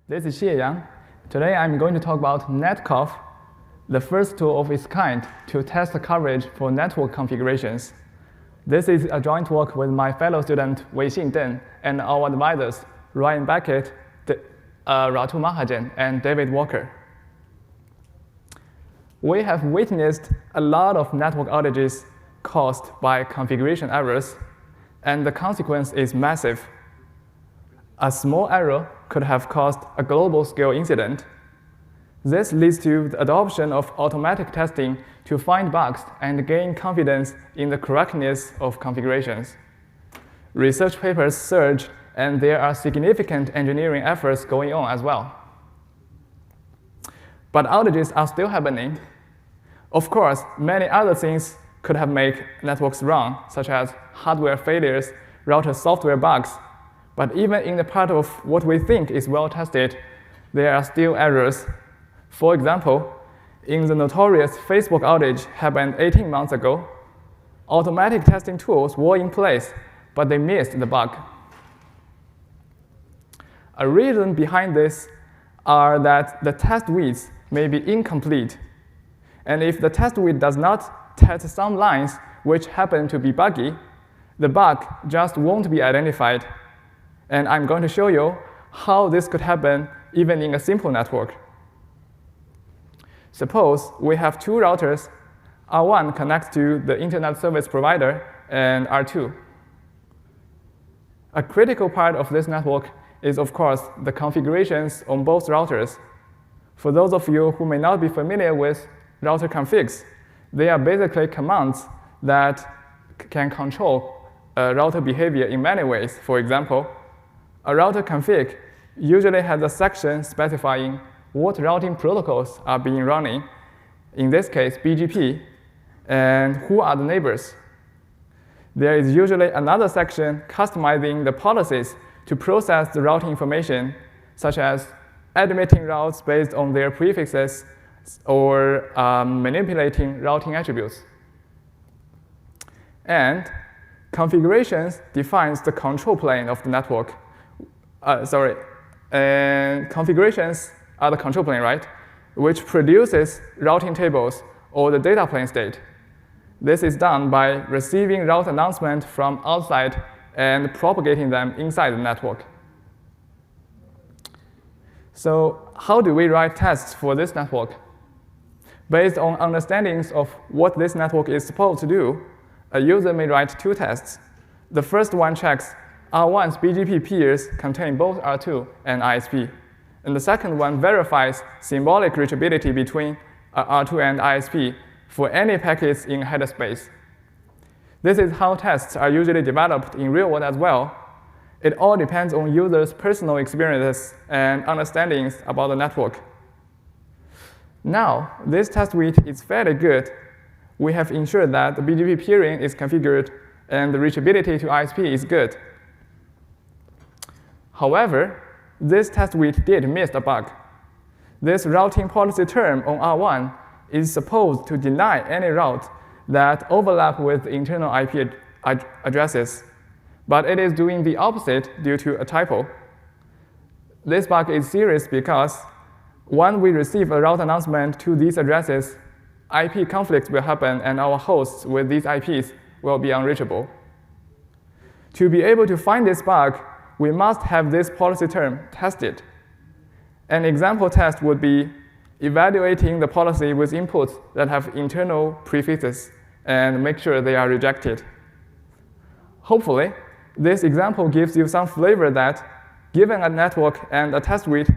This is Xieyang. Today I'm going to talk about NetCov, the first tool of its kind to test the coverage for network configurations. This is a joint work with my fellow student Weixin Deng and our advisors Ryan Beckett, Ratul Mahajan, and David Walker. We have witnessed a lot of network outages caused by configuration errors, and the consequence is massive. A small error could have caused a global scale incident. This leads to the adoption of automatic testing to find bugs and gain confidence in the correctness of configurations. Research papers surge, and there are significant engineering efforts going on as well. But outages are still happening. Of course, many other things could have made networks wrong, such as hardware failures, router software bugs. But even in the part of what we think is well tested, there are still errors. For example, in the notorious Facebook outage happened 18 months ago, automatic testing tools were in place, but they missed the bug. A reason behind this are that the test widths may be incomplete. And if the test width does not test some lines which happen to be buggy, the bug just won't be identified. And I'm going to show you how this could happen even in a simple network. Suppose we have two routers. R1 connects to the internet service provider and R2. A critical part of this network is, of course, the configurations on both routers. For those of you who may not be familiar with router configs, they are basically commands that can control router behavior in many ways. For example, a router config usually has a section specifying what routing protocols are being running, in this case BGP, and who are the neighbors. There is usually another section customizing the policies to process the routing information, such as admitting routes based on their prefixes or manipulating routing attributes. And configurations defines the control plane of the network. And configurations are the control plane, right? Which produces routing tables or the data plane state. This is done by receiving route announcement from outside and propagating them inside the network. So how do we write tests for this network? Based on understandings of what this network is supposed to do, a user may write two tests. The first one checks R1's BGP peers contain both R2 and ISP. And the second one verifies symbolic reachability between R2 and ISP for any packets in header space. This is how tests are usually developed in real world as well. It all depends on users' personal experiences and understandings about the network. Now, this test width is fairly good. We have ensured that the BGP peering is configured and the reachability to ISP is good. However, this test width did miss a bug. This routing policy term on R1 is supposed to deny any route that overlap with internal IP addresses, but it is doing the opposite due to a typo. This bug is serious because when we receive a route announcement to these addresses, IP conflicts will happen and our hosts with these IPs will be unreachable. To be able to find this bug, we must have this policy term tested. An example test would be evaluating the policy with inputs that have internal prefixes and make sure they are rejected. Hopefully, this example gives you some flavor that, given a network and a test width,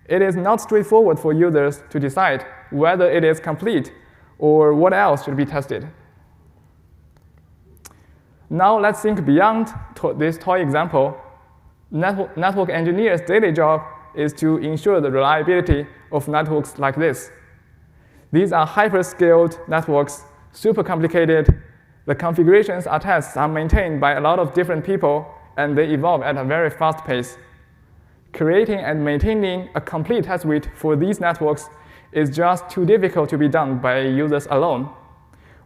it is not straightforward for users to decide whether it is complete or what else should be tested. Now let's think beyond this toy example. Network engineers' daily job is to ensure the reliability of networks like this. These are hyper-scaled networks, super complicated. The configurations are maintained by a lot of different people, and they evolve at a very fast pace. Creating and maintaining a complete test width for these networks is just too difficult to be done by users alone.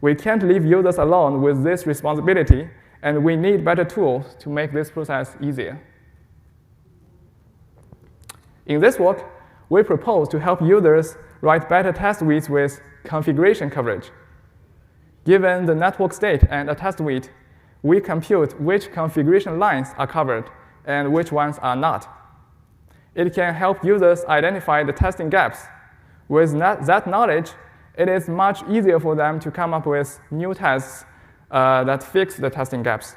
We can't leave users alone with this responsibility, and we need better tools to make this process easier. In this work, we propose to help users write better test suites with configuration coverage. Given the network state and a test suite, we compute which configuration lines are covered and which ones are not. It can help users identify the testing gaps. With that knowledge, it is much easier for them to come up with new tests that fix the testing gaps.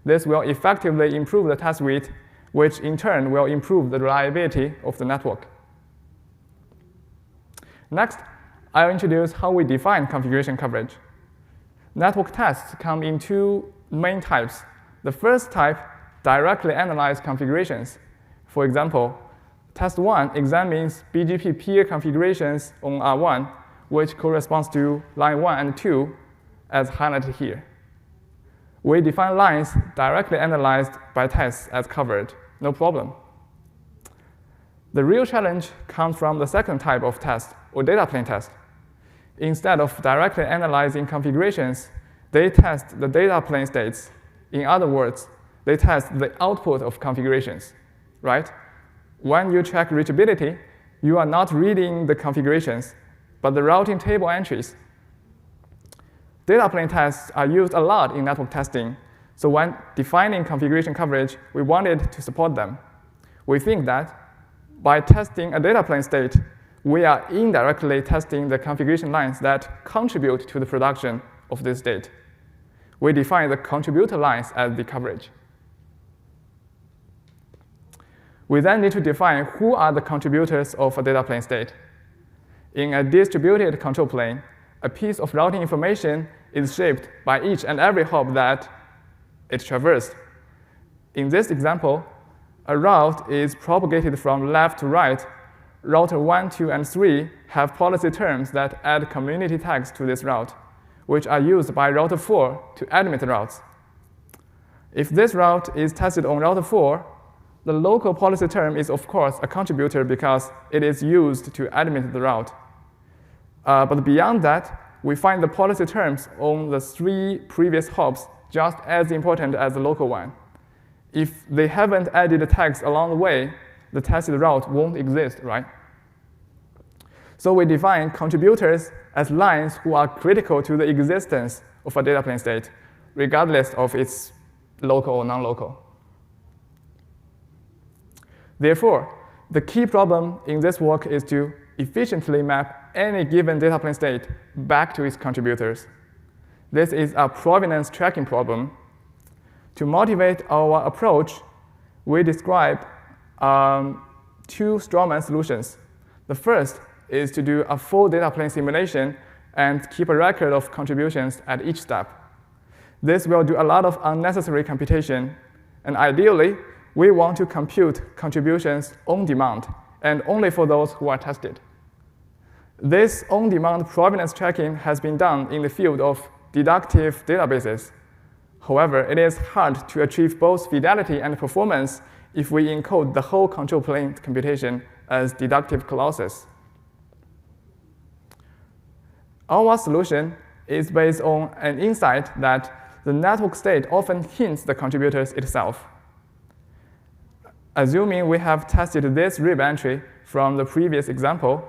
This will effectively improve the test suite, which in turn will improve the reliability of the network. Next, I'll introduce how we define configuration coverage. Network tests come in two main types. The first type directly analyzes configurations. For example, test 1 examines BGP peer configurations on R1, which corresponds to line 1 and 2, as highlighted here. We define lines directly analyzed by tests as covered, no problem. The real challenge comes from the second type of test, or data plane test. Instead of directly analyzing configurations, they test the data plane states. In other words, they test the output of configurations, right? When you check reachability, you are not reading the configurations, but the routing table entries. Data plane tests are used a lot in network testing, so when defining configuration coverage, we wanted to support them. We think that by testing a data plane state, we are indirectly testing the configuration lines that contribute to the production of this state. We define the contributor lines as the coverage. We then need to define who are the contributors of a data plane state. In a distributed control plane, a piece of routing information is shaped by each and every hop that it traversed. In this example, a route is propagated from left to right. Router 1, 2, and 3 have policy terms that add community tags to this route, which are used by router 4 to admit routes. If this route is tested on router 4, the local policy term is, of course, a contributor because it is used to admit the route. But beyond that, we find the policy terms on the 3 previous hops just as important as the local one. If they haven't added tags along the way, the tested route won't exist, right? So we define contributors as lines who are critical to the existence of a data plane state, regardless of its local or non-local. Therefore, the key problem in this work is to efficiently map any given data plane state back to its contributors. This is a provenance tracking problem. To motivate our approach, we describe 2 strawman solutions. The first is to do a full data plane simulation and keep a record of contributions at each step. This will do a lot of unnecessary computation, and ideally, we want to compute contributions on demand, and only for those who are tested. This on-demand provenance tracking has been done in the field of deductive databases. However, it is hard to achieve both fidelity and performance if we encode the whole control plane computation as deductive clauses. Our solution is based on an insight that the network state often hints the contributors itself. Assuming we have tested this RIB entry from the previous example,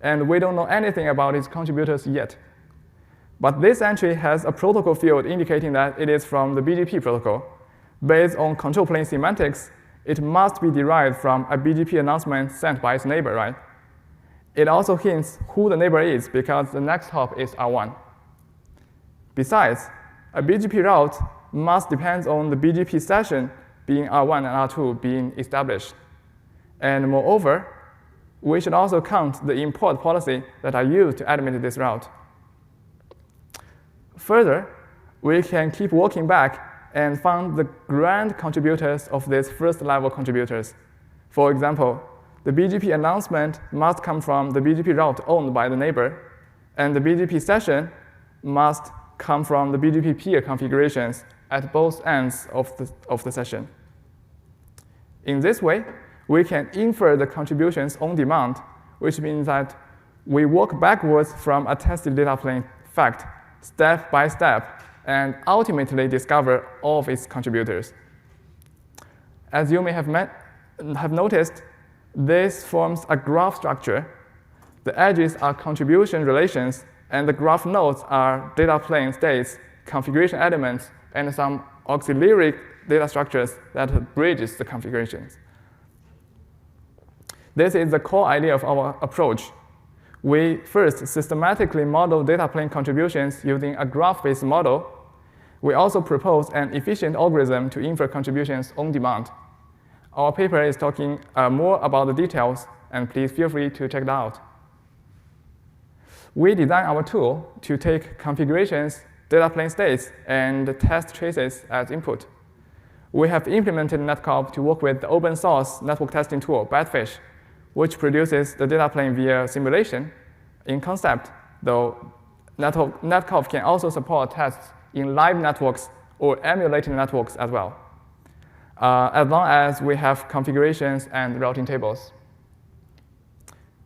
and we don't know anything about its contributors yet. But this entry has a protocol field indicating that it is from the BGP protocol. Based on control plane semantics, it must be derived from a BGP announcement sent by its neighbor, right? It also hints who the neighbor is because the next hop is R1. Besides, a BGP route must depend on the BGP session being R1 and R2 being established. And moreover, we should also count the import policy that are used to admit this route. Further, we can keep working back and find the grand contributors of these first-level contributors. For example, the BGP announcement must come from the BGP route owned by the neighbor, and the BGP session must come from the BGP peer configurations at both ends of the session. In this way, we can infer the contributions on demand, which means that we work backwards from a tested data plane fact, step by step, and ultimately discover all of its contributors. As you may have noticed, This forms a graph structure. The edges are contribution relations, and the graph nodes are data plane states, configuration elements, and some auxiliary data structures that bridges the configurations. This is the core idea of our approach. We first systematically model data plane contributions using a graph-based model. We also propose an efficient algorithm to infer contributions on demand. Our paper is talking more about the details, and please feel free to check it out. We designed our tool to take configurations, data plane states, and test traces as input. We have implemented NetCov to work with the open source network testing tool, Badfish, which produces the data plane via simulation. In concept, though, NetCov can also support tests in live networks or emulating networks as well, as long as we have configurations and routing tables.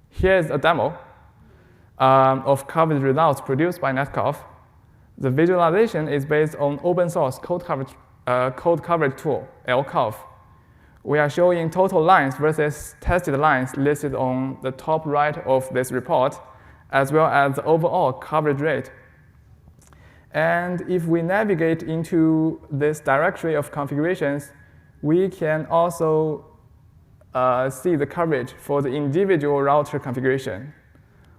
Here's a demo of coverage results produced by NetCov. The visualization is based on open source code coverage tool, LCOV. We are showing total lines versus tested lines listed on the top right of this report, as well as the overall coverage rate. And if we navigate into this directory of configurations, we can also see the coverage for the individual router configuration.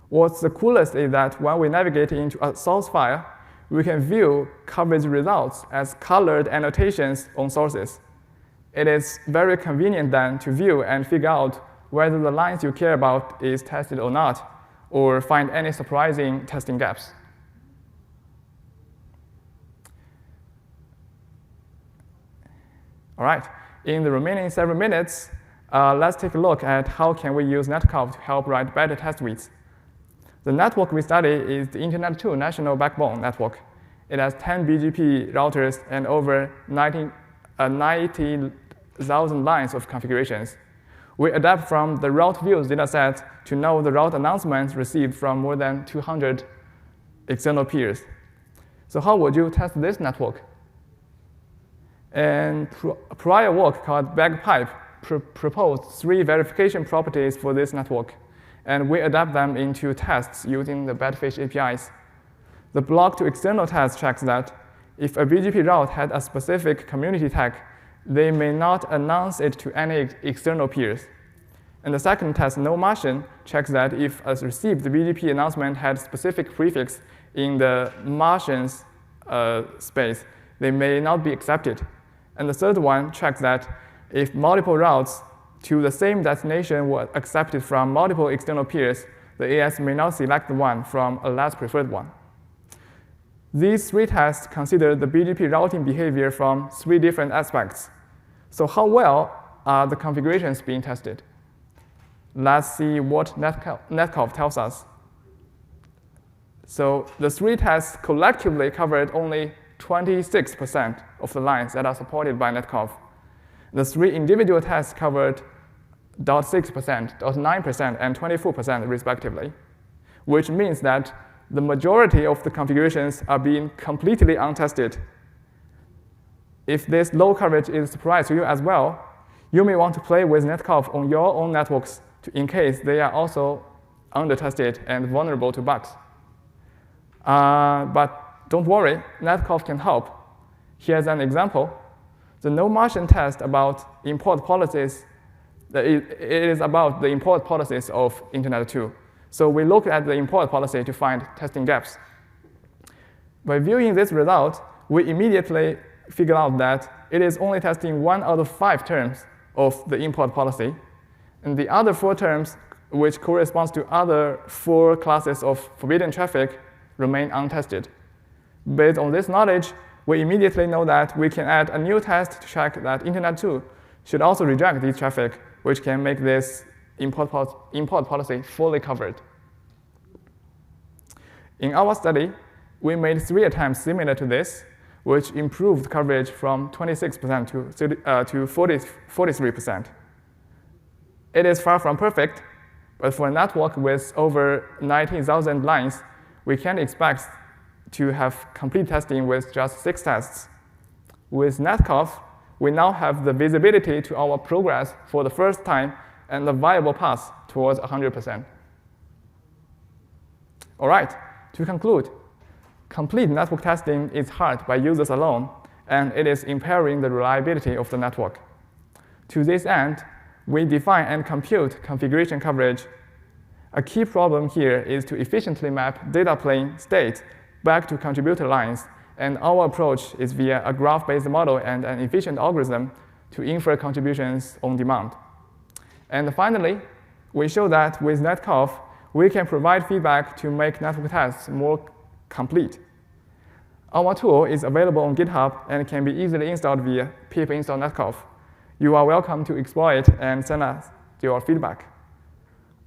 What's the coolest is that when we navigate into a source file, we can view coverage results as colored annotations on sources. It is very convenient then to view and figure out whether the lines you care about is tested or not, or find any surprising testing gaps. All right, in the remaining several minutes, let's take a look at how can we use NetCov to help write better test suites. The network we study is the Internet 2 National Backbone Network. It has 10 BGP routers and over 90,000 lines of configurations. We adapt from the route views dataset to know the route announcements received from more than 200 external peers. So how would you test this network? And prior work called Bagpipe proposed 3 verification properties for this network, and we adapt them into tests using the Badfish APIs. The block to external test checks that if a BGP route had a specific community tag, they may not announce it to any external peers. And the second test, no Mahajan, checks that if a received BGP announcement had specific prefix in the Mahajan's space, they may not be accepted. And the third one checks that if multiple routes to the same destination were accepted from multiple external peers, the AS may not select the one from a less preferred one. These 3 tests consider the BGP routing behavior from 3 different aspects. So how well are the configurations being tested? Let's see what NetCov tells us. So the 3 tests collectively covered only 26% of the lines that are supported by NetCov. The 3 individual tests covered 0.6%, 0.9%, and 24% respectively, which means that the majority of the configurations are being completely untested. If this low coverage is a surprise to you as well, you may want to play with NetCov on your own networks in case they are also under-tested and vulnerable to bugs. But don't worry, NetCov can help. Here's an example. The no Mahajan test about import policies, it is about the import policies of Internet 2. So we look at the import policy to find testing gaps. By viewing this result, we immediately figure out that it is only testing 1 out of 5 terms of the import policy. And the other 4 terms, which corresponds to other 4 classes of forbidden traffic, remain untested. Based on this knowledge, we immediately know that we can add a new test to check that Internet 2 should also reject this traffic, which can make this import policy fully covered. In our study, we made 3 attempts similar to this, which improved coverage from 26% to 43%. It is far from perfect, but for a network with over 19,000 lines, we can expect to have complete testing with just 6 tests. With NetCov, we now have the visibility to our progress for the first time and a viable path towards 100%. All right, to conclude, complete network testing is hard by users alone, and it is impairing the reliability of the network. To this end, we define and compute configuration coverage. A key problem here is to efficiently map data plane state back to contributor lines, and our approach is via a graph-based model and an efficient algorithm to infer contributions on demand. And finally, we show that with NetCov, we can provide feedback to make network tests more complete. Our tool is available on GitHub and can be easily installed via pip install NetCov. You are welcome to explore it and send us your feedback.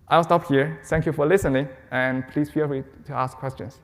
I'll stop here. Thank you for listening, and please feel free to ask questions.